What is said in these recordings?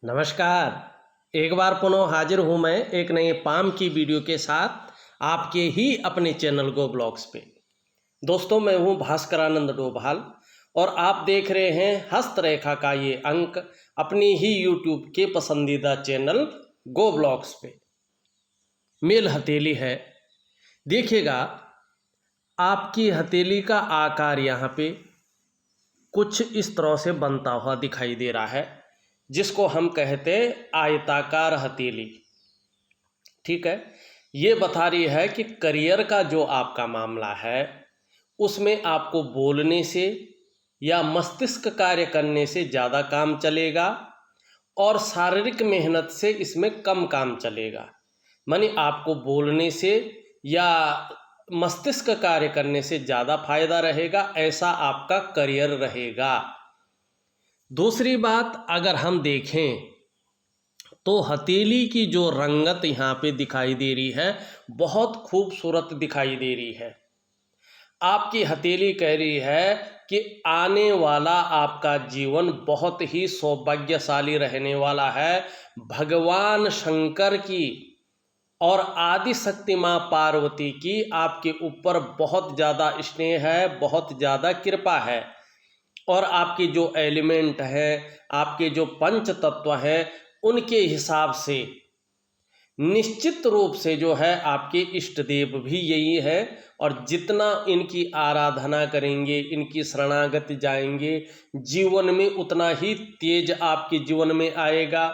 नमस्कार। एक बार पुनः हाजिर हूँ मैं एक नए पाम की वीडियो के साथ आपके ही अपने चैनल गो ब्लॉग्स पे। दोस्तों, मैं हूँ भास्करानंद डोभाल और आप देख रहे हैं हस्तरेखा का ये अंक अपनी ही यूट्यूब के पसंदीदा चैनल गो ब्लॉग्स पे। मेल हथेली है, देखिएगा आपकी हथेली का आकार यहाँ पे कुछ इस तरह से बनता हुआ दिखाई दे रहा है, जिसको हम कहते हैं आयताकार हथेली। ठीक है, ये बता रही है कि करियर का जो आपका मामला है उसमें आपको बोलने से या मस्तिष्क कार्य करने से ज़्यादा काम चलेगा और शारीरिक मेहनत से इसमें कम काम चलेगा। मानी आपको बोलने से या मस्तिष्क कार्य करने से ज़्यादा फायदा रहेगा, ऐसा आपका करियर रहेगा। दूसरी बात, अगर हम देखें तो हथेली की जो रंगत यहाँ पे दिखाई दे रही है बहुत खूबसूरत दिखाई दे रही है। आपकी हथेली कह रही है कि आने वाला आपका जीवन बहुत ही सौभाग्यशाली रहने वाला है। भगवान शंकर की और आदि शक्ति माँ पार्वती की आपके ऊपर बहुत ज़्यादा स्नेह है, बहुत ज़्यादा कृपा है और आपके जो एलिमेंट हैं, आपके जो पंच तत्व हैं, उनके हिसाब से निश्चित रूप से जो है आपके इष्ट देव भी यही है। और जितना इनकी आराधना करेंगे, इनकी शरणागति जाएंगे, जीवन में उतना ही तेज आपके जीवन में आएगा,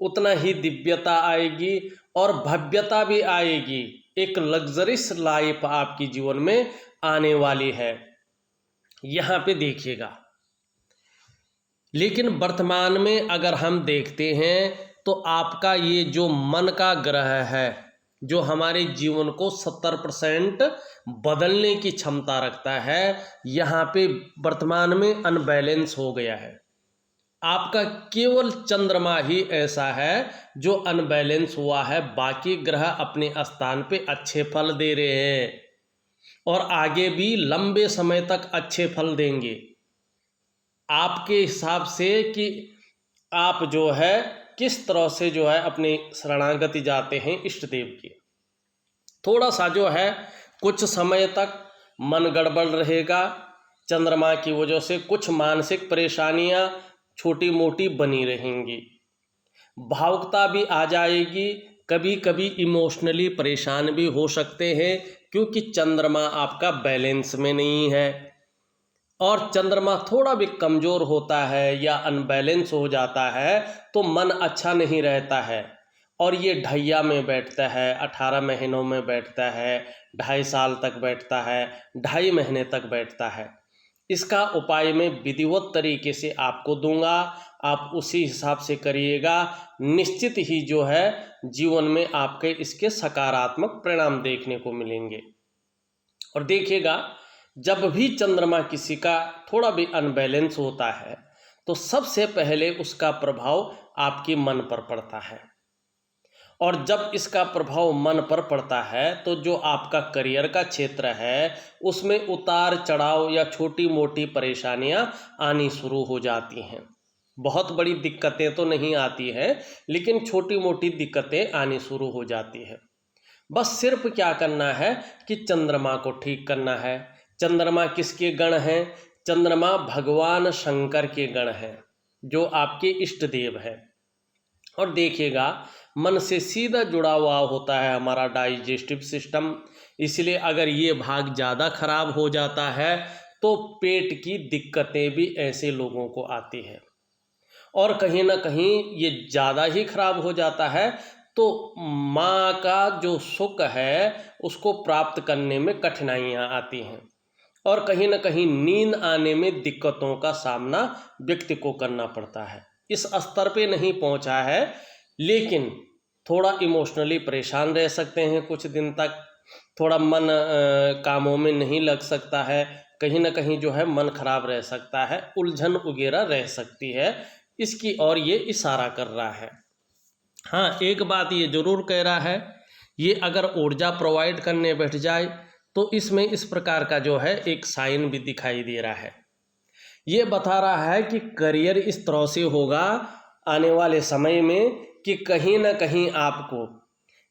उतना ही दिव्यता आएगी और भव्यता भी आएगी। एक लग्जरियस लाइफ आपकी जीवन में आने वाली है, यहाँ पे देखिएगा। लेकिन वर्तमान में अगर हम देखते हैं तो आपका ये जो मन का ग्रह है, जो हमारे जीवन को 70% बदलने की क्षमता रखता है, यहाँ पे वर्तमान में अनबैलेंस हो गया है। आपका केवल चंद्रमा ही ऐसा है जो अनबैलेंस हुआ है, बाकी ग्रह अपने स्थान पे अच्छे फल दे रहे हैं और आगे भी लंबे समय तक अच्छे फल देंगे। आपके हिसाब से कि आप जो है किस तरह से जो है अपनी शरणागति जाते हैं इष्ट देव की। थोड़ा सा जो है कुछ समय तक मन गड़बड़ रहेगा, चंद्रमा की वजह से कुछ मानसिक परेशानियां छोटी मोटी बनी रहेंगी, भावुकता भी आ जाएगी, कभी कभी इमोशनली परेशान भी हो सकते हैं क्योंकि चंद्रमा आपका बैलेंस में नहीं है। और चंद्रमा थोड़ा भी कमज़ोर होता है या अनबैलेंस हो जाता है तो मन अच्छा नहीं रहता है और ये ढैया में बैठता है, 18 महीनों में बैठता है, 2.5 साल तक बैठता है, 2.5 महीने तक बैठता है। इसका उपाय मैं विधिवत तरीके से आपको दूंगा, आप उसी हिसाब से करिएगा। निश्चित ही जो है जीवन में आपके इसके सकारात्मक परिणाम देखने को मिलेंगे। और देखिएगा, जब भी चंद्रमा किसी का थोड़ा भी अनबैलेंस होता है तो सबसे पहले उसका प्रभाव आपके मन पर पड़ता है और जब इसका प्रभाव मन पर पड़ता है तो जो आपका करियर का क्षेत्र है उसमें उतार चढ़ाव या छोटी मोटी परेशानियां आनी शुरू हो जाती हैं। बहुत बड़ी दिक्कतें तो नहीं आती हैं, लेकिन छोटी मोटी दिक्कतें आनी शुरू हो जाती हैं। बस सिर्फ क्या करना है कि चंद्रमा को ठीक करना है। चंद्रमा किसके गण हैं? चंद्रमा भगवान शंकर के गण हैं, जो आपके इष्ट देव हैं। और देखिएगा, मन से सीधा जुड़ा हुआ होता है हमारा डाइजेस्टिव सिस्टम, इसलिए अगर ये भाग ज़्यादा खराब हो जाता है तो पेट की दिक्कतें भी ऐसे लोगों को आती हैं और कहीं ना कहीं ये ज़्यादा ही खराब हो जाता है तो माँ का जो सुख है उसको प्राप्त करने में कठिनाइयाँ आती हैं और कहीं ना कहीं नींद आने में दिक्कतों का सामना व्यक्ति को करना पड़ता है। इस स्तर पे नहीं पहुंचा है, लेकिन थोड़ा इमोशनली परेशान रह सकते हैं कुछ दिन तक, थोड़ा मन कामों में नहीं लग सकता है, कहीं ना कहीं जो है मन खराब रह सकता है, उलझन वगैरह रह सकती है, इसकी ओर ये इशारा कर रहा है। हाँ, एक बात ये ज़रूर कह रहा है, ये अगर ऊर्जा प्रोवाइड करने बैठ जाए तो इसमें इस प्रकार का जो है एक साइन भी दिखाई दे रहा है। ये बता रहा है कि करियर इस तरह से होगा, आने वाले समय में कि कहीं ना कहीं आपको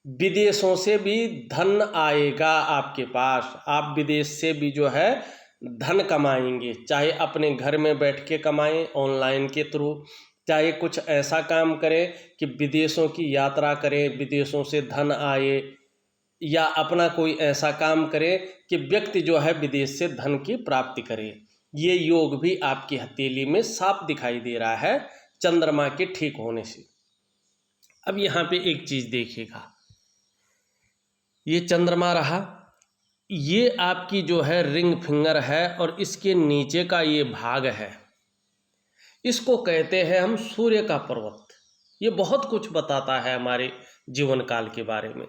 विदेशों से भी धन आएगा आपके पास। आप विदेश से भी जो है धन कमाएंगे, चाहे अपने घर में बैठ के कमाएं ऑनलाइन के थ्रू, चाहे कुछ ऐसा काम करें कि विदेशों की यात्रा करें, विदेशों से धन आए, या अपना कोई ऐसा काम करे कि व्यक्ति जो है विदेश से धन की प्राप्ति करे। ये योग भी आपकी हथेली में साफ दिखाई दे रहा है चंद्रमा के ठीक होने से। अब यहाँ पे एक चीज देखिएगा, ये चंद्रमा रहा, ये आपकी जो है रिंग फिंगर है और इसके नीचे का ये भाग है, इसको कहते हैं हम सूर्य का पर्वत। ये बहुत कुछ बताता है हमारे जीवन काल के बारे में।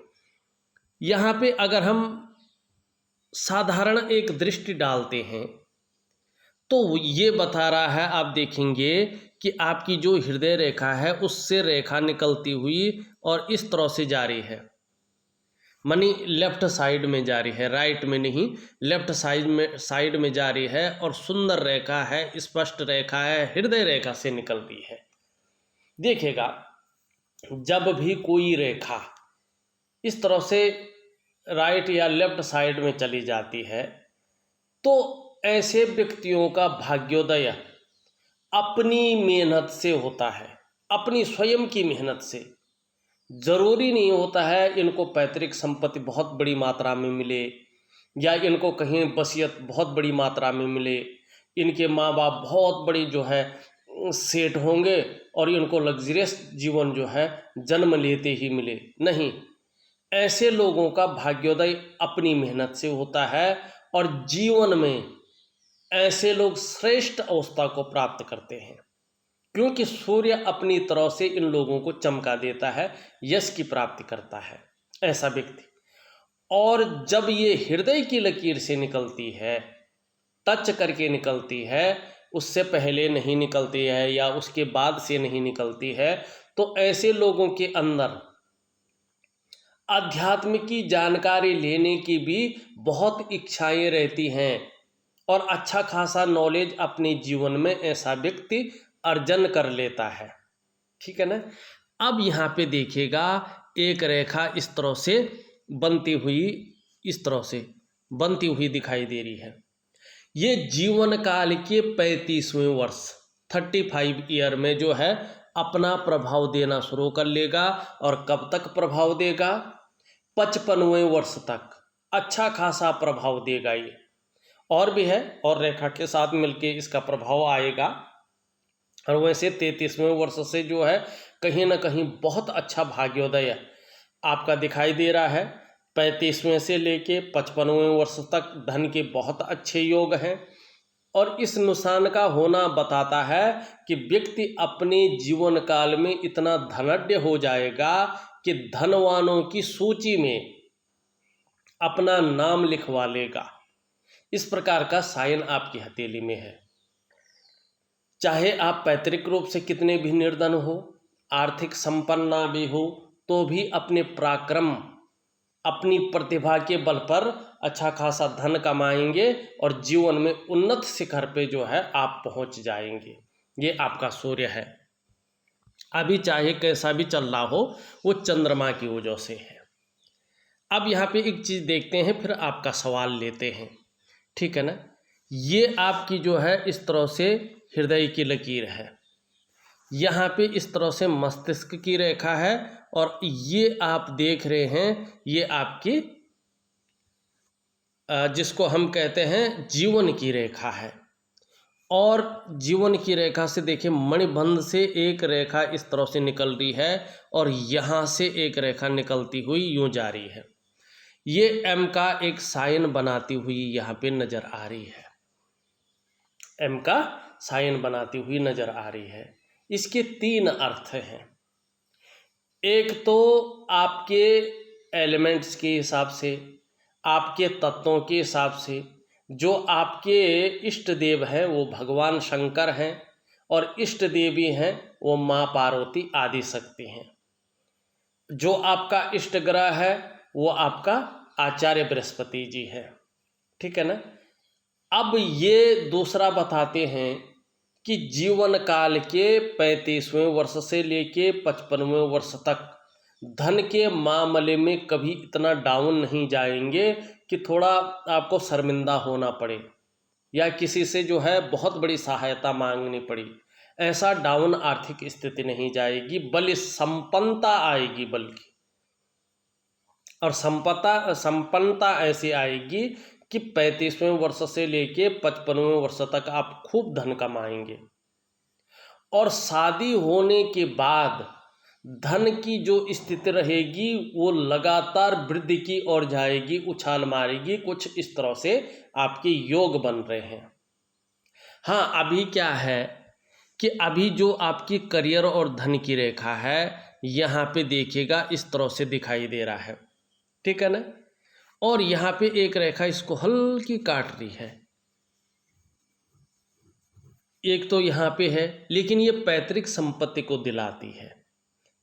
यहाँ पे अगर हम साधारण एक दृष्टि डालते हैं तो ये बता रहा है, आप देखेंगे कि आपकी जो हृदय रेखा है उससे रेखा निकलती हुई और इस तरह से जा रही है, मानी लेफ्ट साइड में जा रही है, राइट में नहीं, लेफ्ट साइड में जा रही है और सुंदर रेखा है, स्पष्ट रेखा है, हृदय रेखा से निकलती है। देखिएगा, जब भी कोई रेखा इस तरह से राइट या लेफ्ट साइड में चली जाती है तो ऐसे व्यक्तियों का भाग्योदय अपनी मेहनत से होता है, अपनी स्वयं की मेहनत से। जरूरी नहीं होता है इनको पैतृक संपत्ति बहुत बड़ी मात्रा में मिले या इनको कहीं वसीयत बहुत बड़ी मात्रा में मिले, इनके माँ बाप बहुत बड़ी जो है सेठ होंगे और इनको लग्जरियस जीवन जो है जन्म लेते ही मिले। नहीं, ऐसे लोगों का भाग्योदय अपनी मेहनत से होता है और जीवन में ऐसे लोग श्रेष्ठ अवस्था को प्राप्त करते हैं, क्योंकि सूर्य अपनी तरह से इन लोगों को चमका देता है, यश की प्राप्ति करता है ऐसा व्यक्ति। और जब ये हृदय की लकीर से निकलती है, टच करके निकलती है, उससे पहले नहीं निकलती है या उसके बाद से नहीं निकलती है, तो ऐसे लोगों के अंदर अध्यात्म की जानकारी लेने की भी बहुत इच्छाएं रहती हैं और अच्छा खासा नॉलेज अपने जीवन में ऐसा व्यक्ति अर्जन कर लेता है। ठीक है ना। अब यहाँ पे देखिएगा, एक रेखा इस तरह से बनती हुई, इस तरह से बनती हुई दिखाई दे रही है। ये जीवन काल के 35वें वर्ष 35 ईयर में जो है अपना प्रभाव देना शुरू कर लेगा। और कब तक प्रभाव देगा? 55वें वर्ष तक अच्छा खासा प्रभाव देगा ये। और भी है, और रेखा के साथ मिलके इसका प्रभाव आएगा। और वैसे 33वें वर्ष से जो है कहीं ना कहीं बहुत अच्छा भाग्योदय आपका दिखाई दे रहा है। 35वें से लेके 55वें वर्ष तक धन के बहुत अच्छे योग हैं। और इस निशान का होना बताता है कि व्यक्ति अपने जीवन काल में इतना धनाढ्य हो जाएगा कि धनवानों की सूची में अपना नाम लिखवा लेगा। इस प्रकार का साइन आपकी हथेली में है। चाहे आप पैतृक रूप से कितने भी निर्धन हो, आर्थिक संपन्ना भी हो, तो भी अपने पराक्रम, अपनी प्रतिभा के बल पर अच्छा खासा धन कमाएंगे और जीवन में उन्नत शिखर पे जो है आप पहुंच जाएंगे। ये आपका सूर्य है। अभी चाहे कैसा भी चल रहा हो, वो चंद्रमा की वजह से है। अब यहाँ पे एक चीज़ देखते हैं, फिर आपका सवाल लेते हैं। ठीक है ना। ये आपकी जो है इस तरह से हृदय की लकीर है, यहाँ पे इस तरह से मस्तिष्क की रेखा है, और ये आप देख रहे हैं ये आपकी जिसको हम कहते हैं जीवन की रेखा है। और जीवन की रेखा से देखिए मणिबंध से एक रेखा इस तरह से निकल रही है और यहाँ से एक रेखा निकलती हुई यूं जा रही है। ये एम का एक साइन बनाती हुई यहाँ पे नजर आ रही है, एम का साइन बनाती हुई नजर आ रही है। इसके 3 अर्थ हैं। एक तो आपके एलिमेंट्स के हिसाब से, आपके तत्वों के हिसाब से, जो आपके इष्ट देव हैं वो भगवान शंकर हैं और इष्ट देवी हैं वो माँ पार्वती आदि शक्ति हैं। जो आपका इष्ट ग्रह है वो आपका आचार्य बृहस्पति जी है। ठीक है ना। अब ये दूसरा बताते हैं कि जीवन काल के 35वें वर्ष से लेके 55वें वर्ष तक धन के मामले में कभी इतना डाउन नहीं जाएंगे कि थोड़ा आपको शर्मिंदा होना पड़े या किसी से जो है बहुत बड़ी सहायता मांगनी पड़ी। ऐसा डाउन आर्थिक स्थिति नहीं जाएगी, बल्कि संपन्नता आएगी। बल्कि और संपन्नता ऐसी आएगी कि 35वें वर्ष से लेके 55वें वर्ष तक आप खूब धन कमाएंगे। और शादी होने के बाद धन की जो स्थिति रहेगी वो लगातार वृद्धि की ओर जाएगी, उछाल मारेगी। कुछ इस तरह से आपके योग बन रहे हैं। हाँ, अभी क्या है कि अभी जो आपकी करियर और धन की रेखा है यहाँ पे देखिएगा इस तरह से दिखाई दे रहा है, ठीक है ना। और यहाँ पे एक रेखा इसको हल्की काट रही है, एक तो यहाँ पे है, लेकिन ये पैतृक संपत्ति को दिलाती है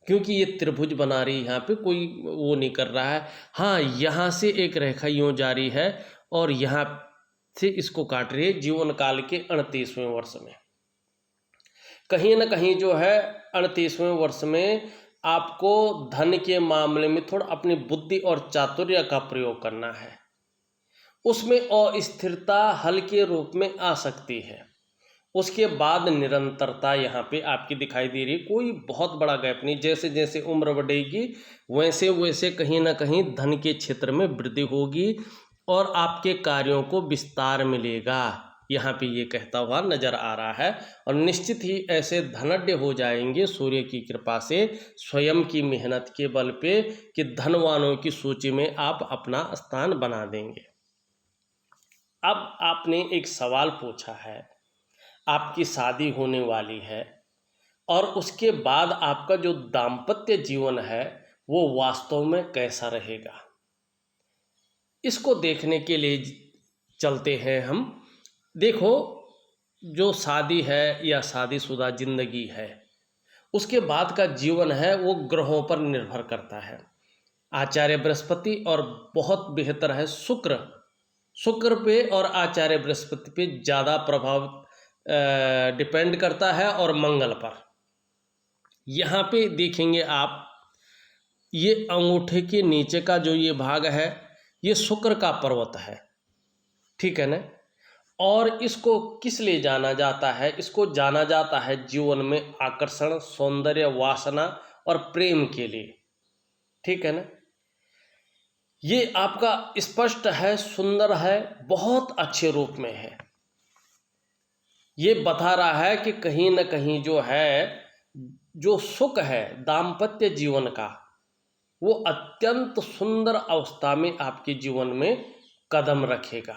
क्योंकि ये त्रिभुज बना रही है, यहाँ पे कोई वो नहीं कर रहा है। हाँ, यहाँ से एक रेखा यूँ जारी है और यहाँ से इसको काट रही है जीवन काल के 38वें वर्ष में। कहीं ना कहीं जो है 38वें वर्ष में आपको धन के मामले में थोड़ा अपनी बुद्धि और चातुर्य का प्रयोग करना है। उसमें अस्थिरता हल्के रूप में आ सकती है, उसके बाद निरंतरता यहाँ पे आपकी दिखाई दे रही है। कोई बहुत बड़ा गैप नहीं, जैसे जैसे उम्र बढ़ेगी वैसे वैसे कहीं ना कहीं धन के क्षेत्र में वृद्धि होगी और आपके कार्यों को विस्तार मिलेगा, यहाँ पे ये कहता हुआ नजर आ रहा है। और निश्चित ही ऐसे धनाढ्य हो जाएंगे सूर्य की कृपा से, स्वयं की मेहनत के बल पे, कि धनवानों की सूची में आप अपना स्थान बना देंगे। अब आपने एक सवाल पूछा है, आपकी शादी होने वाली है और उसके बाद आपका जो दाम्पत्य जीवन है वो वास्तव में कैसा रहेगा, इसको देखने के लिए चलते हैं हम। देखो, जो शादी है या शादीशुदा जिंदगी है उसके बाद का जीवन है वो ग्रहों पर निर्भर करता है। आचार्य बृहस्पति और बहुत बेहतर है शुक्र पे और आचार्य बृहस्पति पे ज़्यादा प्रभाव डिपेंड करता है, और मंगल पर। यहाँ पे देखेंगे आप, ये अंगूठे के नीचे का जो ये भाग है ये शुक्र का पर्वत है, ठीक है ना। और इसको किस लिए जाना जाता है? इसको जाना जाता है जीवन में आकर्षण, सौंदर्य, वासना और प्रेम के लिए, ठीक है ना। ये आपका स्पष्ट है, सुंदर है, बहुत अच्छे रूप में है। ये बता रहा है कि कहीं न कहीं जो है, जो सुख है दाम्पत्य जीवन का, वो अत्यंत सुंदर अवस्था में आपके जीवन में कदम रखेगा।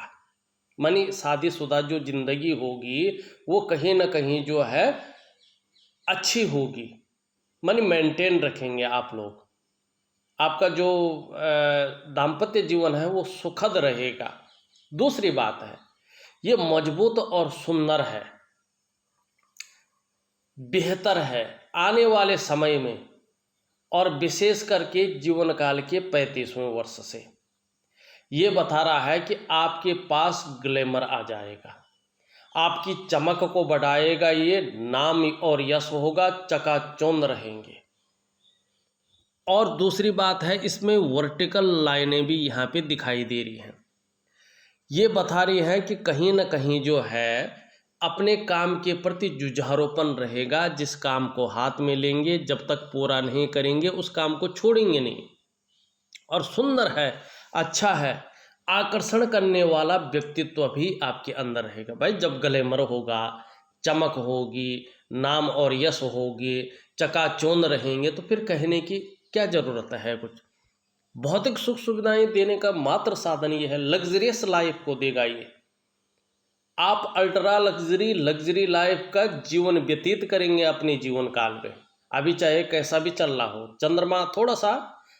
मानी शादीशुदा जो जिंदगी होगी वो कहीं ना कहीं जो है अच्छी होगी, मानी मेंटेन रखेंगे आप लोग। आपका जो दाम्पत्य जीवन है वो सुखद रहेगा। दूसरी बात है, ये मजबूत और सुंदर है, बेहतर है आने वाले समय में, और विशेष करके जीवन काल के 35वें वर्ष से। ये बता रहा है कि आपके पास ग्लैमर आ जाएगा, आपकी चमक को बढ़ाएगा, ये नाम और यश होगा, चकाचौंध रहेंगे। और दूसरी बात है, इसमें वर्टिकल लाइनें भी यहाँ पे दिखाई दे रही हैं। ये बता रही है कि कहीं ना कहीं जो है अपने काम के प्रति जुझारूपन रहेगा। जिस काम को हाथ में लेंगे जब तक पूरा नहीं करेंगे उस काम को छोड़ेंगे नहीं। और सुंदर है, अच्छा है, आकर्षण करने वाला व्यक्तित्व भी आपके अंदर रहेगा। भाई जब ग्लैमर होगा, चमक होगी, नाम और यश होगी, चकाचौंध रहेंगे, तो फिर कहने की क्या ज़रूरत है। कुछ भौतिक सुख सुविधाएं देने का मात्र साधन ये है, लग्जरियस लाइफ को देगा ये। आप अल्ट्रा लग्जरी लाइफ का जीवन व्यतीत करेंगे अपने जीवन काल में। अभी चाहे कैसा भी चल रहा हो, चंद्रमा थोड़ा सा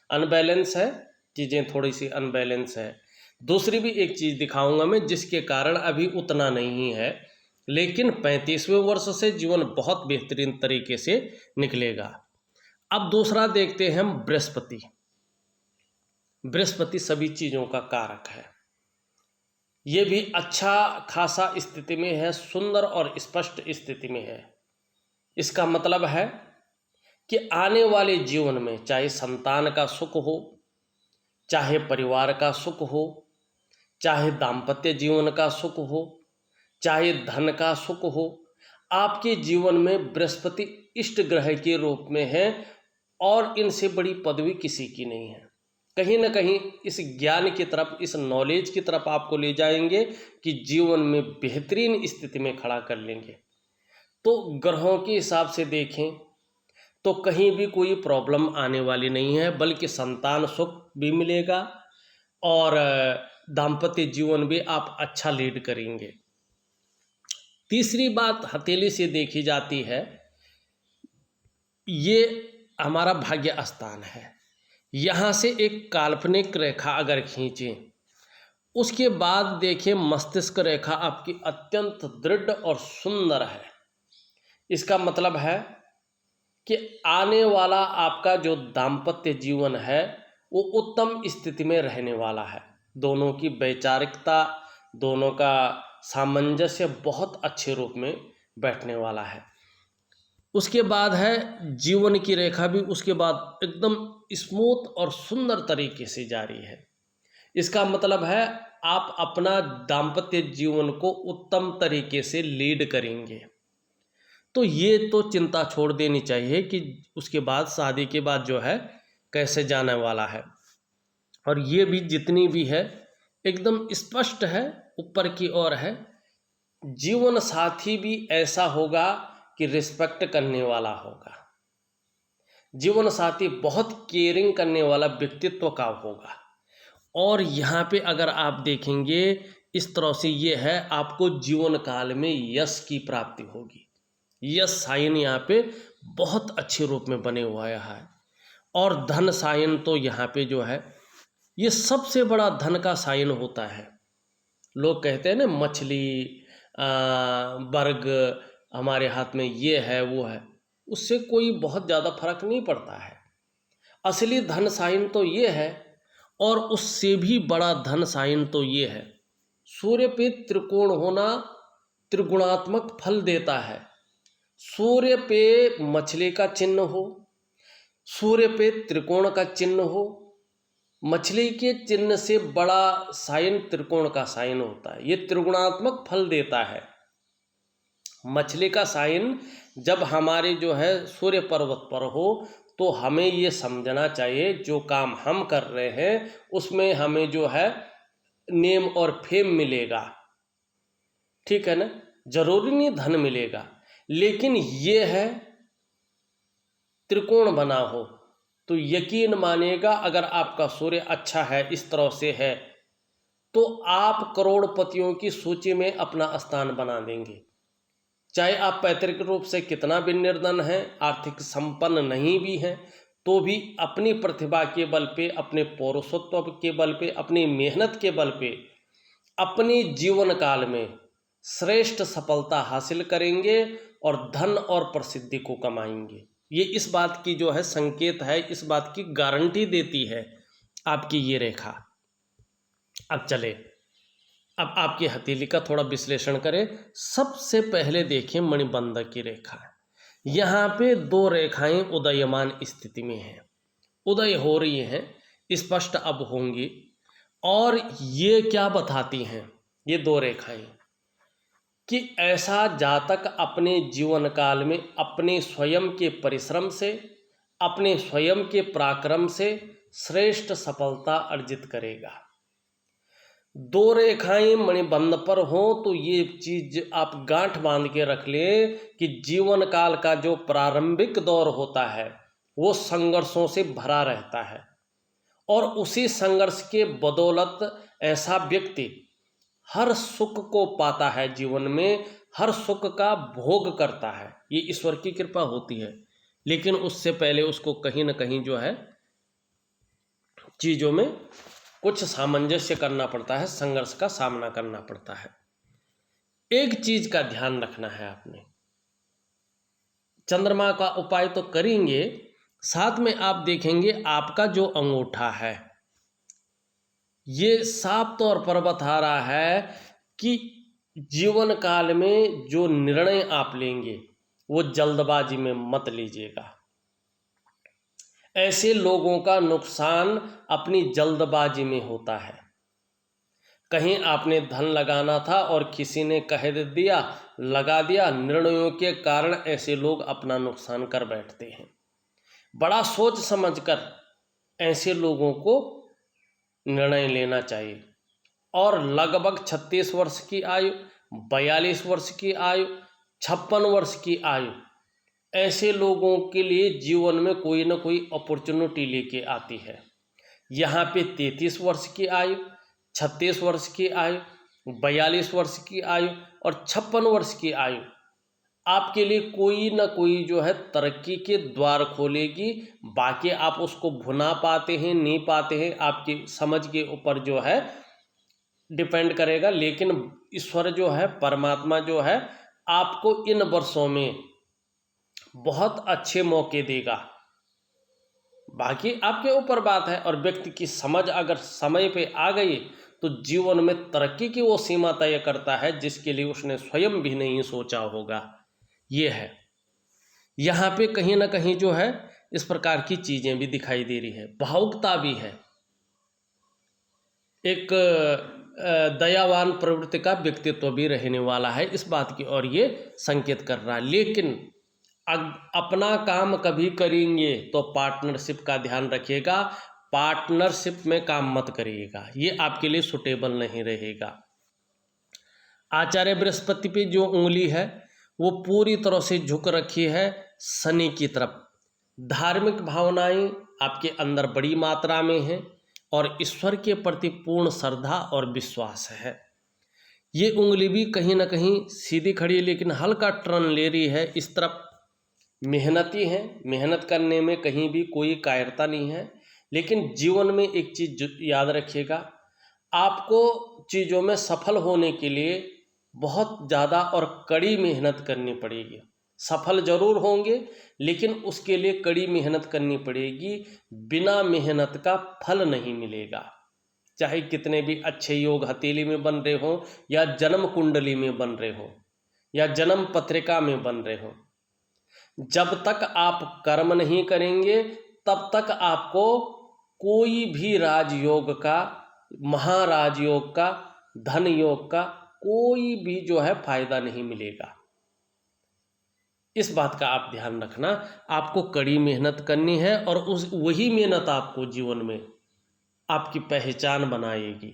अनबैलेंस है, चीज़ें थोड़ी सी अनबैलेंस है। दूसरी भी एक चीज़ दिखाऊंगा मैं जिसके कारण अभी उतना नहीं है, लेकिन 35वें वर्ष से जीवन बहुत बेहतरीन तरीके से निकलेगा। अब दूसरा देखते हैं हम बृहस्पति। बृहस्पति सभी चीज़ों का कारक है। ये भी अच्छा खासा स्थिति में है, सुंदर और स्पष्ट स्थिति में है। इसका मतलब है कि आने वाले जीवन में चाहे संतान का सुख हो, चाहे परिवार का सुख हो, चाहे दाम्पत्य जीवन का सुख हो, चाहे धन का सुख हो, आपके जीवन में बृहस्पति इष्ट ग्रह के रूप में है और इनसे बड़ी पदवी किसी की नहीं है। कहीं ना कहीं इस ज्ञान की तरफ, इस नॉलेज की तरफ आपको ले जाएंगे कि जीवन में बेहतरीन स्थिति में खड़ा कर लेंगे। तो ग्रहों के हिसाब से देखें तो कहीं भी कोई प्रॉब्लम आने वाली नहीं है, बल्कि संतान सुख भी मिलेगा और दाम्पत्य जीवन भी आप अच्छा लीड करेंगे। तीसरी बात हथेली से देखी जाती है, ये हमारा भाग्य स्थान है। यहाँ से एक काल्पनिक रेखा अगर खींचें, उसके बाद देखें मस्तिष्क रेखा आपकी अत्यंत दृढ़ और सुंदर है। इसका मतलब है कि आने वाला आपका जो दाम्पत्य जीवन है वो उत्तम स्थिति में रहने वाला है। दोनों की वैचारिकता, दोनों का सामंजस्य बहुत अच्छे रूप में बैठने वाला है। उसके बाद है जीवन की रेखा भी उसके बाद एकदम स्मूथ और सुंदर तरीके से जारी है। इसका मतलब है आप अपना दाम्पत्य जीवन को उत्तम तरीके से लीड करेंगे। तो ये तो चिंता छोड़ देनी चाहिए कि उसके बाद शादी के बाद जो है कैसे जाने वाला है। और ये भी जितनी भी है एकदम स्पष्ट है, ऊपर की ओर है। जीवन साथी भी ऐसा होगा कि रिस्पेक्ट करने वाला होगा। जीवन साथी बहुत केयरिंग करने वाला व्यक्तित्व का होगा। और यहाँ पे अगर आप देखेंगे इस तरह से ये है, आपको जीवन काल में यश की प्राप्ति होगी। यश साइन यहाँ पे बहुत अच्छे रूप में बने हुआ है। और धन साइन तो यहाँ पे जो है ये सबसे बड़ा धन का साइन होता है। लोग कहते हैं ना मछली वर्ग हमारे हाथ में ये है वो है, उससे कोई बहुत ज़्यादा फर्क नहीं पड़ता है। असली धन साइन तो ये है। और उससे भी बड़ा धन साइन तो ये है, सूर्य पे त्रिकोण होना त्रिगुणात्मक फल देता है। सूर्य पे मछली का चिन्ह हो, सूर्य पे त्रिकोण का चिन्ह हो, मछली के चिन्ह से बड़ा साइन त्रिकोण का साइन होता है। ये त्रिगुणात्मक फल देता है। मछली का साइन जब हमारे जो है सूर्य पर्वत पर हो तो हमें ये समझना चाहिए जो काम हम कर रहे हैं उसमें हमें जो है नेम और फेम मिलेगा, ठीक है ना। जरूरी नहीं धन मिलेगा, लेकिन ये है त्रिकोण बना हो तो यकीन मानिएगा अगर आपका सूर्य अच्छा है, इस तरह से है, तो आप करोड़पतियों की सूची में अपना स्थान बना देंगे। चाहे आप पैतृक रूप से कितना भी निर्धन हैं, आर्थिक संपन्न नहीं भी हैं, तो भी अपनी प्रतिभा के बल पे, अपने पौरुषत्व के बल पे, अपनी मेहनत के बल पे अपने जीवन काल में श्रेष्ठ सफलता हासिल करेंगे और धन और प्रसिद्धि को कमाएंगे। ये इस बात की जो है संकेत है, इस बात की गारंटी देती है आपकी ये रेखा। अब चले, अब आपकी हथेली का थोड़ा विश्लेषण करें। सबसे पहले देखें मणिबंध की रेखा। यहाँ पे दो रेखाएं उदयमान स्थिति में हैं, उदय हो रही हैं, स्पष्ट अब होंगी। और ये क्या बताती हैं ये दो रेखाएं कि ऐसा जातक अपने जीवन काल में अपने स्वयं के परिश्रम से, अपने स्वयं के पराक्रम से श्रेष्ठ सफलता अर्जित करेगा। दो रेखाएं मणिबंध पर हो तो ये चीज आप गांठ बांध के रख लें कि जीवन काल का जो प्रारंभिक दौर होता है वो संघर्षों से भरा रहता है और उसी संघर्ष के बदौलत ऐसा व्यक्ति हर सुख को पाता है, जीवन में हर सुख का भोग करता है। ये ईश्वर की कृपा होती है, लेकिन उससे पहले उसको कहीं ना कहीं जो है चीज़ों में कुछ सामंजस्य करना पड़ता है, संघर्ष का सामना करना पड़ता है। एक चीज का ध्यान रखना है आपने, चंद्रमा का उपाय तो करेंगे, साथ में आप देखेंगे आपका जो अंगूठा है ये साफ तौर पर बता रहा है कि जीवन काल में जो निर्णय आप लेंगे वो जल्दबाजी में मत लीजिएगा। ऐसे लोगों का नुकसान अपनी जल्दबाजी में होता है। कहीं आपने धन लगाना था और किसी ने कह दिया, लगा दिया, निर्णयों के कारण ऐसे लोग अपना नुकसान कर बैठते हैं। बड़ा सोच समझकर ऐसे लोगों को निर्णय लेना चाहिए। और लगभग 36 वर्ष की आयु, 42 वर्ष की आयु, 56 वर्ष की आयु, ऐसे लोगों के लिए जीवन में कोई ना कोई अपॉर्चुनिटी लेके आती है। यहाँ पे 33 वर्ष की आयु, 36 वर्ष की आयु, 42 वर्ष की आयु और 56 वर्ष की आयु आपके लिए कोई ना कोई जो है तरक्की के द्वार खोलेगी। बाकी आप उसको भुना पाते हैं नहीं पाते हैं, आपकी समझ के ऊपर जो है डिपेंड करेगा। लेकिन ईश्वर जो है, परमात्मा जो है, आपको इन वर्षों में बहुत अच्छे मौके देगा। बाकी आपके ऊपर बात है। और व्यक्ति की समझ अगर समय पे आ गई तो जीवन में तरक्की की वो सीमा तय करता है जिसके लिए उसने स्वयं भी नहीं सोचा होगा। ये है, यहाँ पे कहीं ना कहीं जो है इस प्रकार की चीज़ें भी दिखाई दे रही है। भावुकता भी है, एक दयावान प्रवृत्ति का व्यक्तित्व भी रहने वाला है, इस बात की ओर ये संकेत कर रहा है। लेकिन अपना काम कभी करेंगे तो पार्टनरशिप का ध्यान रखिएगा। पार्टनरशिप में काम मत करिएगा, ये आपके लिए सुटेबल नहीं रहेगा। आचार्य बृहस्पति पे जो उंगली है वो पूरी तरह से झुक रखी है शनि की तरफ। धार्मिक भावनाएं आपके अंदर बड़ी मात्रा में हैं और ईश्वर के प्रति पूर्ण श्रद्धा और विश्वास है। ये उंगली भी कहीं ना कहीं सीधी खड़ी है लेकिन हल्का टर्न ले रही है इस तरफ। मेहनती है, मेहनत करने में कहीं भी कोई कायरता नहीं है। लेकिन जीवन में एक चीज़ याद रखिएगा, आपको चीज़ों में सफल होने के लिए बहुत ज़्यादा और कड़ी मेहनत करनी पड़ेगी। सफल जरूर होंगे लेकिन उसके लिए कड़ी मेहनत करनी पड़ेगी। बिना मेहनत का फल नहीं मिलेगा। चाहे कितने भी अच्छे योग हथेली में बन रहे हो या जन्म कुंडली में बन रहे हो या जन्म पत्रिका में बन रहे हो, जब तक आप कर्म नहीं करेंगे तब तक आपको कोई भी राजयोग का, महाराजयोग का, धन योग का कोई भी जो है फायदा नहीं मिलेगा। इस बात का आप ध्यान रखना। आपको कड़ी मेहनत करनी है और उस वही मेहनत आपको जीवन में आपकी पहचान बनाएगी।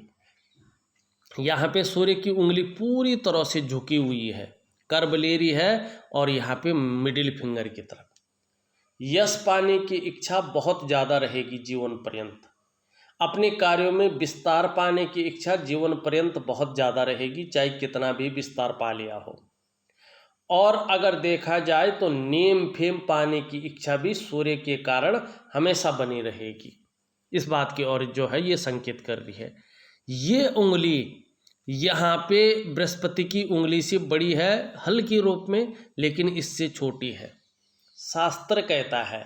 यहाँ पे सूर्य की उंगली पूरी तरह से झुकी हुई है, कर्व ले रही है और यहाँ पे मिडिल फिंगर की तरफ। यश पाने की इच्छा बहुत ज़्यादा रहेगी जीवन पर्यंत। अपने कार्यों में विस्तार पाने की इच्छा जीवन पर्यंत बहुत ज़्यादा रहेगी, चाहे कितना भी विस्तार पा लिया हो। और अगर देखा जाए तो नेम फेम पाने की इच्छा भी सूर्य के कारण हमेशा बनी रहेगी। इस बात की ओर जो है ये संकेत कर रही है। ये उंगली यहाँ पे बृहस्पति की उंगली से बड़ी है हल्की रूप में, लेकिन इससे छोटी है। शास्त्र कहता है,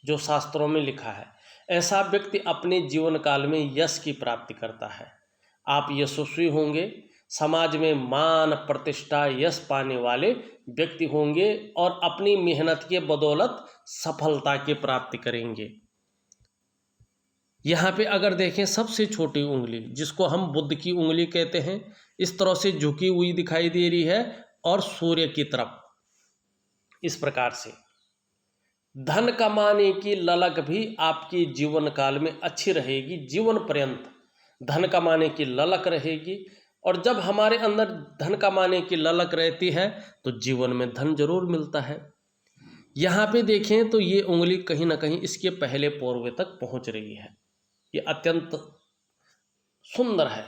जो शास्त्रों में लिखा है, ऐसा व्यक्ति अपने जीवन काल में यश की प्राप्ति करता है। आप यशस्वी होंगे, समाज में मान प्रतिष्ठा यश पाने वाले व्यक्ति होंगे और अपनी मेहनत के बदौलत सफलता की प्राप्ति करेंगे। यहाँ पे अगर देखें सबसे छोटी उंगली जिसको हम बुद्ध की उंगली कहते हैं, इस तरह से झुकी हुई दिखाई दे रही है और सूर्य की तरफ इस प्रकार से। धन कमाने की ललक भी आपकी जीवन काल में अच्छी रहेगी, जीवन पर्यंत धन कमाने की ललक रहेगी। और जब हमारे अंदर धन कमाने की ललक रहती है तो जीवन में धन जरूर मिलता है। यहाँ पे देखें तो ये उंगली कहीं ना कहीं इसके पहले पोरवे तक पहुँच रही है। ये अत्यंत सुंदर है।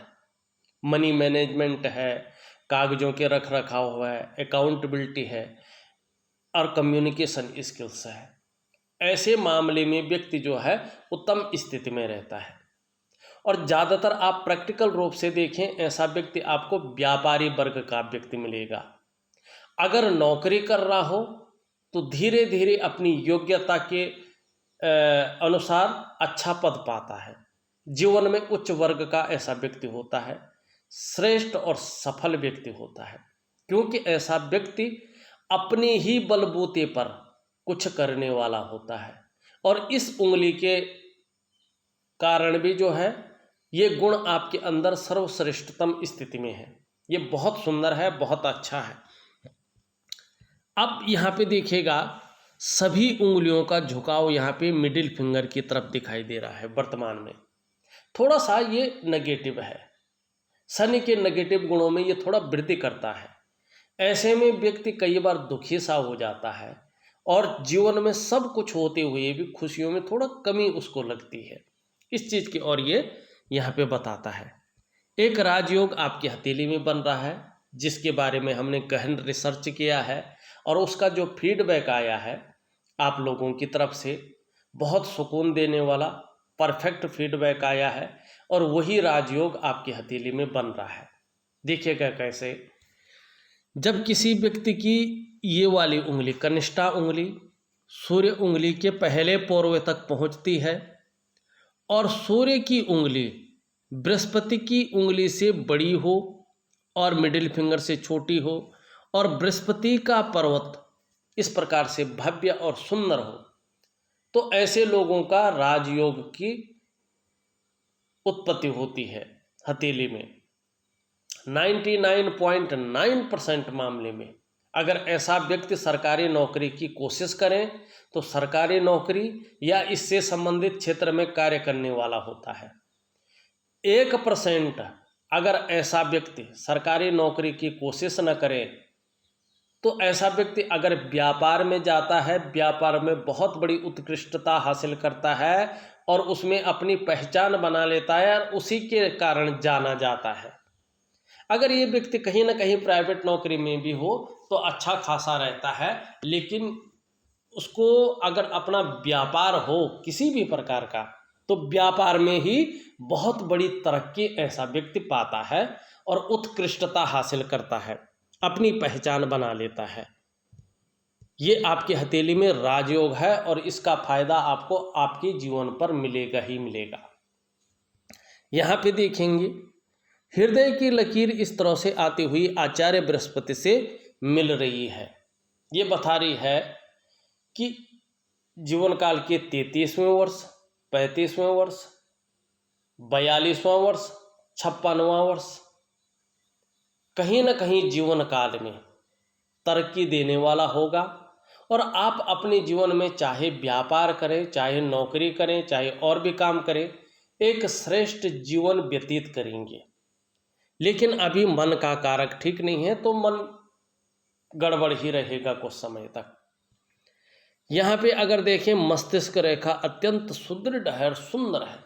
मनी मैनेजमेंट है, कागजों के रख रखाव है, अकाउंटेबिलिटी है और कम्युनिकेशन स्किल्स है। ऐसे मामले में व्यक्ति जो है उत्तम स्थिति में रहता है। और ज़्यादातर आप प्रैक्टिकल रूप से देखें, ऐसा व्यक्ति आपको व्यापारी वर्ग का व्यक्ति मिलेगा। अगर नौकरी कर रहा हो तो धीरे धीरे अपनी योग्यता के अनुसार अच्छा पद पाता है। जीवन में उच्च वर्ग का ऐसा व्यक्ति होता है, श्रेष्ठ और सफल व्यक्ति होता है, क्योंकि ऐसा व्यक्ति अपने ही बलबूते पर कुछ करने वाला होता है। और इस उंगली के कारण भी जो है ये गुण आपके अंदर सर्वश्रेष्ठतम स्थिति में है। ये बहुत सुंदर है, बहुत अच्छा है। अब यहाँ पे देखिएगा सभी उंगलियों का झुकाव यहाँ पे मिडिल फिंगर की तरफ दिखाई दे रहा है। वर्तमान में थोड़ा सा ये नेगेटिव है, शनि के नेगेटिव गुणों में ये थोड़ा वृद्धि करता है। ऐसे में व्यक्ति कई बार दुखी सा हो जाता है और जीवन में सब कुछ होते हुए भी खुशियों में थोड़ा कमी उसको लगती है। इस चीज़ की और ये यहाँ पे बताता है। एक राजयोग आपकी हथेली में बन रहा है, जिसके बारे में हमने गहन रिसर्च किया है और उसका जो फीडबैक आया है आप लोगों की तरफ से बहुत सुकून देने वाला परफेक्ट फीडबैक आया है, और वही राजयोग आपकी हथेली में बन रहा है। देखिएगा कैसे, जब किसी व्यक्ति की ये वाली उंगली कनिष्ठा उंगली सूर्य उंगली के पहले पोरवे तक पहुंचती है और सूर्य की उंगली बृहस्पति की उंगली से बड़ी हो और मिडिल फिंगर से छोटी हो और बृहस्पति का पर्वत इस प्रकार से भव्य और सुंदर हो, तो ऐसे लोगों का राजयोग की उत्पत्ति होती है हथेली में। 99.9% मामले में अगर ऐसा व्यक्ति सरकारी नौकरी की कोशिश करें तो सरकारी नौकरी या इससे संबंधित क्षेत्र में कार्य करने वाला होता है। 1% अगर ऐसा व्यक्ति सरकारी नौकरी की कोशिश न करे तो ऐसा व्यक्ति अगर व्यापार में जाता है, व्यापार में बहुत बड़ी उत्कृष्टता हासिल करता है और उसमें अपनी पहचान बना लेता है और उसी के कारण जाना जाता है। अगर ये व्यक्ति कहीं ना कहीं प्राइवेट नौकरी में भी हो तो अच्छा खासा रहता है, लेकिन उसको अगर अपना व्यापार हो किसी भी प्रकार का तो व्यापार में ही बहुत बड़ी तरक्की ऐसा व्यक्ति पाता है और उत्कृष्टता हासिल करता है, अपनी पहचान बना लेता है। ये आपकी हथेली में राजयोग है और इसका फायदा आपको आपके जीवन पर मिलेगा ही मिलेगा। यहाँ पे देखेंगे हृदय की लकीर इस तरह से आती हुई आचार्य बृहस्पति से मिल रही है। ये बता रही है कि जीवन काल के 33वें वर्ष, 35वें वर्ष, 42वां वर्ष, 56वां वर्ष, कहीं ना कहीं जीवन काल में तरक्की देने वाला होगा और आप अपने जीवन में चाहे व्यापार करें, चाहे नौकरी करें, चाहे और भी काम करें, एक श्रेष्ठ जीवन व्यतीत करेंगे। लेकिन अभी मन का कारक ठीक नहीं है तो मन गड़बड़ ही रहेगा कुछ समय तक। यहाँ पे अगर देखें मस्तिष्क रेखा अत्यंत सुदृढ़ है और सुंदर है,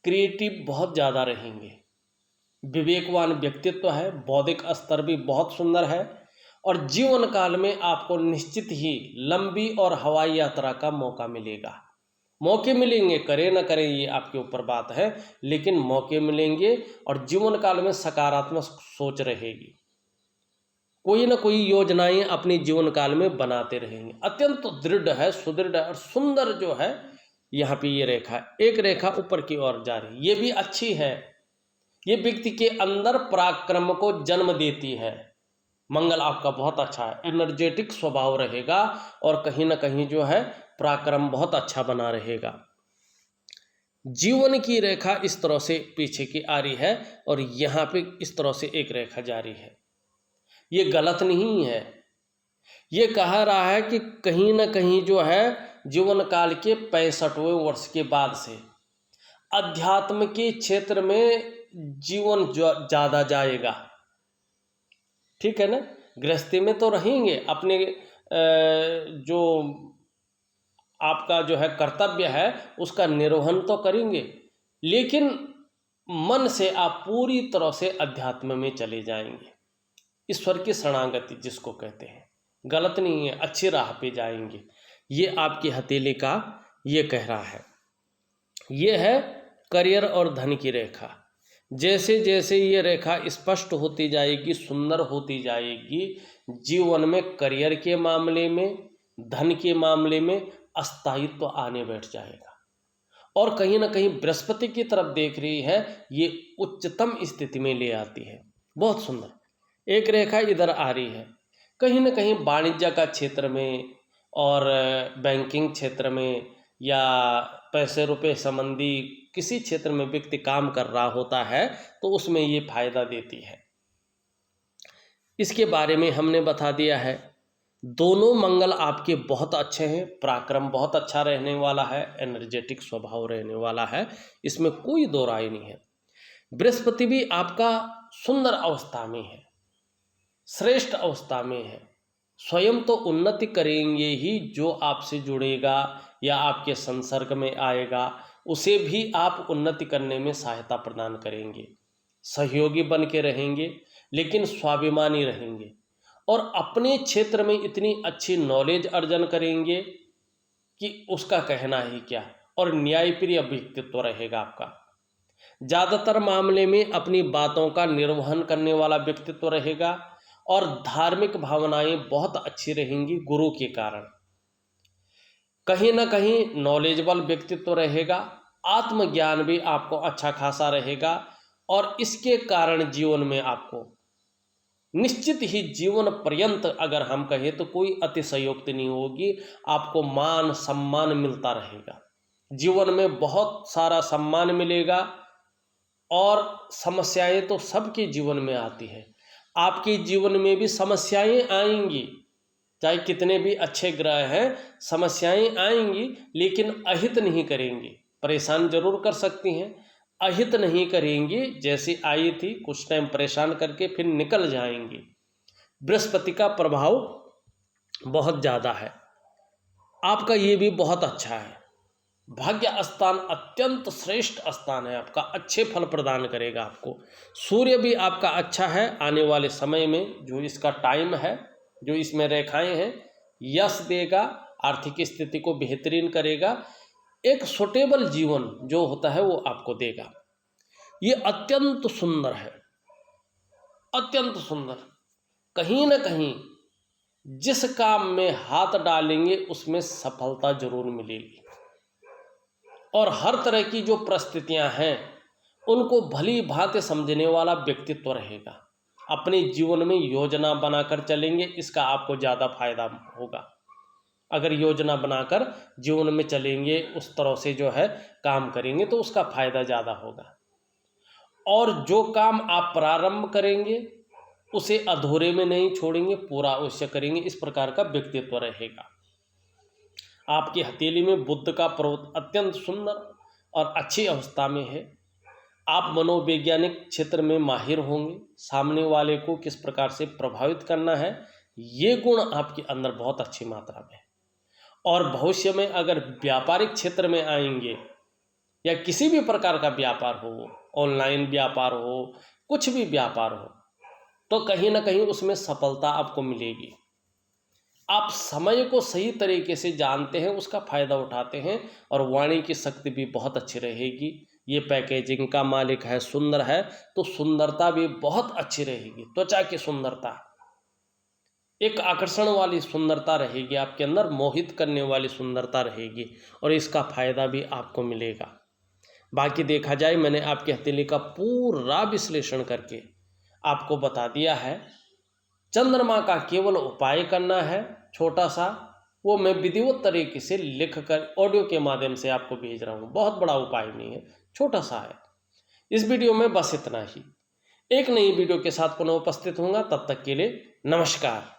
क्रिएटिव बहुत ज़्यादा रहेंगे, विवेकवान व्यक्तित्व है, बौद्धिक स्तर भी बहुत सुंदर है और जीवन काल में आपको निश्चित ही लंबी और हवाई यात्रा का मौका मिलेगा। मौके मिलेंगे, करें ना करें ये आपके ऊपर बात है, लेकिन मौके मिलेंगे और जीवन काल में सकारात्मक सोच रहेगी। कोई ना कोई योजनाएं अपने जीवन काल में बनाते रहेंगे। अत्यंत दृढ़ है, सुदृढ़ और सुंदर जो है यहाँ पे ये रेखा, एक रेखा ऊपर की ओर जा रही, ये भी अच्छी है। ये व्यक्ति के अंदर पराक्रम को जन्म देती है। मंगल आपका बहुत अच्छा है, एनर्जेटिक स्वभाव रहेगा और कहीं ना कहीं जो है पराक्रम बहुत अच्छा बना रहेगा। जीवन की रेखा इस तरह से पीछे की आ रही है और यहाँ पे इस तरह से एक रेखा जारी है। ये गलत नहीं है, ये कहा रहा है कि कहीं ना कहीं जो है जीवन काल के 65वें वर्ष के बाद से अध्यात्म के क्षेत्र में जीवन ज़्यादा जाएगा। ठीक है ना, गृहस्थी में तो रहेंगे, अपने जो आपका जो है कर्तव्य है उसका निर्वहन तो करेंगे, लेकिन मन से आप पूरी तरह से अध्यात्म में चले जाएंगे। ईश्वर की शरणागति जिसको कहते हैं, गलत नहीं है, अच्छी राह पे जाएंगे। ये आपकी हथेली का ये कह रहा है। ये है करियर और धन की रेखा। जैसे जैसे ये रेखा स्पष्ट होती जाएगी, सुंदर होती जाएगी, जीवन में करियर के मामले में, धन के मामले में स्थायित्व आने बैठ जाएगा और कहीं ना कहीं बृहस्पति की तरफ देख रही है, ये उच्चतम स्थिति में ले आती है। बहुत सुंदर एक रेखा इधर आ रही है। कहीं ना कहीं वाणिज्य का क्षेत्र में और बैंकिंग क्षेत्र में या पैसे रुपए संबंधी किसी क्षेत्र में व्यक्ति काम कर रहा होता है तो उसमें ये फायदा देती है। इसके बारे में हमने बता दिया है। दोनों मंगल आपके बहुत अच्छे हैं, पराक्रम बहुत अच्छा रहने वाला है, एनर्जेटिक स्वभाव रहने वाला है, इसमें कोई दो राय नहीं है। बृहस्पति भी आपका सुंदर अवस्था में है, श्रेष्ठ अवस्था में है। स्वयं तो उन्नति करेंगे ही, जो आपसे जुड़ेगा या आपके संसर्ग में आएगा उसे भी आप उन्नति करने में सहायता प्रदान करेंगे। सहयोगी बन के रहेंगे, लेकिन स्वाभिमानी रहेंगे और अपने क्षेत्र में इतनी अच्छी नॉलेज अर्जन करेंगे कि उसका कहना ही क्या। और न्यायप्रिय व्यक्तित्व रहेगा आपका। ज़्यादातर मामले में अपनी बातों का निर्वहन करने वाला व्यक्तित्व रहेगा और धार्मिक भावनाएं बहुत अच्छी रहेंगी गुरु के कारण। कहीं ना कहीं नॉलेजेबल व्यक्तित्व रहेगा, आत्मज्ञान भी आपको अच्छा खासा रहेगा और इसके कारण जीवन में आपको निश्चित ही जीवन पर्यंत अगर हम कहें तो कोई अतिशयोक्ति नहीं होगी, आपको मान सम्मान मिलता रहेगा। जीवन में बहुत सारा सम्मान मिलेगा और समस्याएं तो सबके जीवन में आती है। आपके जीवन में भी समस्याएं आएंगी, चाहे कितने भी अच्छे ग्रह हैं, समस्याएं आएंगी, लेकिन अहित नहीं करेंगी। परेशान जरूर कर सकती हैं, अहित नहीं करेंगी। जैसी आई थी कुछ टाइम परेशान करके फिर निकल जाएंगी। बृहस्पति का प्रभाव बहुत ज़्यादा है। आपका ये भी बहुत अच्छा है। भाग्य स्थान अत्यंत श्रेष्ठ स्थान है आपका, अच्छे फल प्रदान करेगा आपको। सूर्य भी आपका अच्छा है। आने वाले समय में जो इसका टाइम है, जो इसमें रेखाएं हैं, यश देगा, आर्थिक स्थिति को बेहतरीन करेगा, एक सुटेबल जीवन जो होता है वो आपको देगा। ये अत्यंत सुंदर है, अत्यंत सुंदर। कहीं ना कहीं जिस काम में हाथ डालेंगे उसमें सफलता जरूर मिलेगी और हर तरह की जो परिस्थितियां हैं उनको भली भांति समझने वाला व्यक्तित्व रहेगा। अपने जीवन में योजना बनाकर चलेंगे, इसका आपको ज़्यादा फायदा होगा। अगर योजना बनाकर जीवन में चलेंगे, उस तरह से जो है काम करेंगे तो उसका फायदा ज़्यादा होगा। और जो काम आप प्रारंभ करेंगे उसे अधूरे में नहीं छोड़ेंगे, पूरा अवश्य करेंगे। इस प्रकार का व्यक्तित्व रहेगा। आपकी हथेली में बुध का पर्वत अत्यंत सुंदर और अच्छी अवस्था में है। आप मनोवैज्ञानिक क्षेत्र में माहिर होंगे। सामने वाले को किस प्रकार से प्रभावित करना है, ये गुण आपके अंदर बहुत अच्छी मात्रा में है। और भविष्य में अगर व्यापारिक क्षेत्र में आएंगे या किसी भी प्रकार का व्यापार हो, ऑनलाइन व्यापार हो, कुछ भी व्यापार हो, तो कहीं ना कहीं उसमें सफलता आपको मिलेगी। आप समय को सही तरीके से जानते हैं, उसका फायदा उठाते हैं और वाणी की शक्ति भी बहुत अच्छी रहेगी। ये पैकेजिंग का मालिक है, सुंदर है, तो सुंदरता भी बहुत अच्छी रहेगी। त्वचा की सुंदरता, एक आकर्षण वाली सुंदरता रहेगी आपके अंदर, मोहित करने वाली सुंदरता रहेगी और इसका फायदा भी आपको मिलेगा। बाकी देखा जाए, मैंने आपके हथेली का पूरा विश्लेषण करके आपको बता दिया है। चंद्रमा का केवल उपाय करना है छोटा सा, वो मैं विधिवत तरीके से लिख कर ऑडियो के माध्यम से आपको भेज रहा हूँ। बहुत बड़ा उपाय नहीं है, छोटा सा है। इस वीडियो में बस इतना ही। एक नई वीडियो के साथ पुनः उपस्थित होऊंगा, तब तक के लिए नमस्कार।